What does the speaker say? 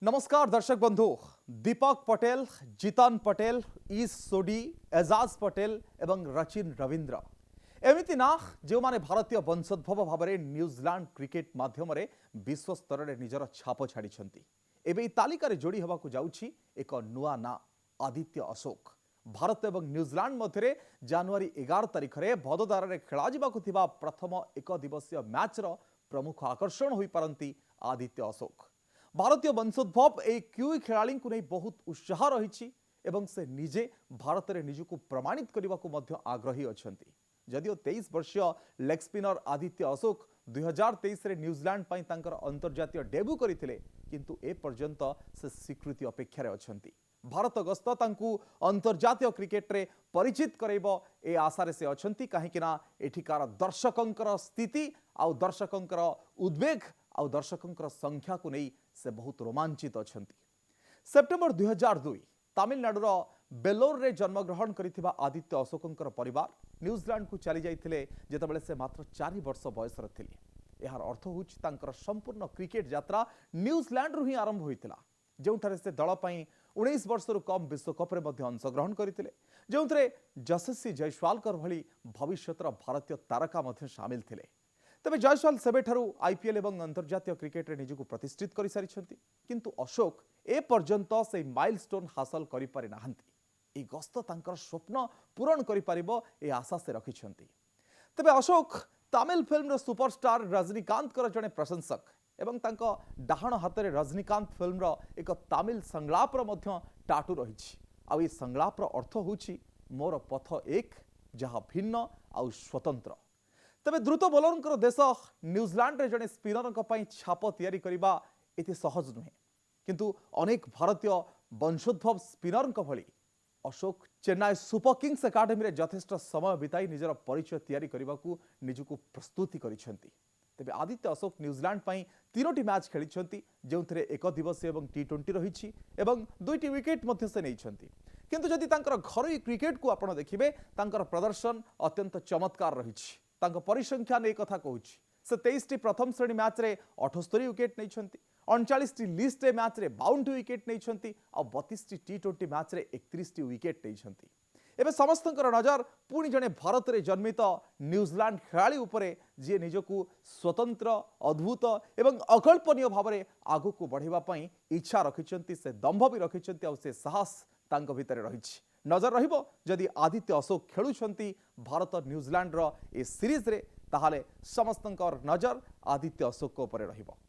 नमस्कार दर्शक बंधु। दीपक पटेल, जितन पटेल, ईस सोडी, एजाज पटेल एवं रचिन रविंद्र एमिति ना जो माने भारतीय वंशोद्भव भाव में न्यूजीलैंड क्रिकेट माध्यम विश्व स्तर में निजर छाप छाड़ी एवं तालिकार जोड़ी होगा जाउछि एक नुआ ना आदित्य अशोक। भारत एवं न्यूजीलैंड मध्य जनवरी 11 तारिख में भदोदार में खेल प्रथम एक दिवसीय मैच प्रमुख आकर्षण हो पारती आदित्य अशोक। भारतीय वंशोद्भव ए क्यूई खेलाड़ी को नहीं बहुत उत्साह रही एवं से निजे भारत में निजक प्रमाणित करने को आग्रही अच्छा। जदिओ 23 वर्षीय लेग स्पिनर आदित्य अशोक 2023 रे न्यूजीलैंड पाई तांकर अंतर्जातीय डेब्यू करथिले किंतु ए पर्यंत से स्वीकृति अपेक्षा रे अछंती। भारत गस्त तांकु अंतर्जातीय क्रिकेट रे परिचित करैबो ए आशारे से अछंती काहेकिना एठिकार दर्शकंकर स्थिति आउ दर्शकंकर उद्वेग आउ दर्शकंकर संख्या को नहीं से बहुत रोमांचित अछंती। सेप्टेम्बर 2002 तमिलनाडुर बेलोर रे जन्मग्रहण करिथिबा आदित्य अशोकंकर परिवार न्यूजीलैंड को चली जाइथिले जेतेबेले से मात्र 4 वर्ष बयसर थिले। यार अर्थ होउछि तांकर संपूर्ण क्रिकेट यात्रा न्यूजीलैंड रु ही आरंभ होइतिला, जेउठारे से दल पई 19 वर्षरु कम विश्वकप रे मध्ये अंशग्रहण करथिले, जेउथरे यशस्वी जयसवालकर भली भविष्यतर भारतीय तारका मध्ये शामिल थिले। तबे जयसवाल सेबेठारु आईपीएल एवं अंतर्जातीय क्रिकेट रे निजको प्रतिष्ठित करि सारिछंती, किंतु अशोक ए पर्यंत से माइलस्टोन हासिल करि पारि नाहंती। ए गस्त तांकर स्वप्न पूरण करि पारिबो ए आशा से रखिछंती। तबे अशोक तमिल फिल्म रो सुपरस्टार रजनीकांत कर जने प्रशंसक एवं तांको डाहण हातरे रजनीकांत फिल्म रो एक तमिल संलाप रो मध्य टाटू रहिछि। आ ए संलाप रो अर्थ होछि मोर पथ एक जहा भिन्न आ स्वतंत्र। तबे द्रुत बोलर देश न्यूजीलैंड रे जने स्पिनर छाप तैयारी करबा एते सहज नुहे, किंतु अनेक भारतीय वंशोद्भव स्पिनर भली Ashok Chennai super Kings academy रे यथेष्ट समय बिताई निजर परिचय तैयारी करने को निजको प्रस्तुति करिसेंती। तेबे आदित्य अशोक न्यूजीलैंड पई 3टी मैच खेलिसेंती, जेउथरे एक दिवसीय एवं टी20 रहिछि एवं 2टी विकेट मध्ये से नैछंती। किंतु जदि तांकर घरोई क्रिकेट को आपण देखिबे तांकर प्रदर्शन अत्यंत चमत्कार रहिछि। तांको परिसंख्या ने कथा कहूछि से 23टी प्रथम श्रेणी मैच रे 78 विकेट नैछंती, 39टी लिस्ट मैच रे 52 विकेट नैछंती आ 32टी टी20 मैच रे 31टी विकेट नैछंती। एबे समस्तंकर नजर पुणी जने भारत रे जन्मित न्यूजीलैंड खेलाड़ी उपरे जे निजको स्वतंत्र अद्भुत एवं अकल्पनीय भाव में आगु को बढ़ावा पई इच्छा रखिछंती, से दंभ भी रखिछंती आ से साहस तांको भितरे रहिछि। नजर रहिबो जदि आदित्य अशोक खेलुछंती भारत न्यूजीलैंड रो ए सीरीज रे ताहाले समस्तंकर नजर आदित्य अशोक को उपरे रहिबो।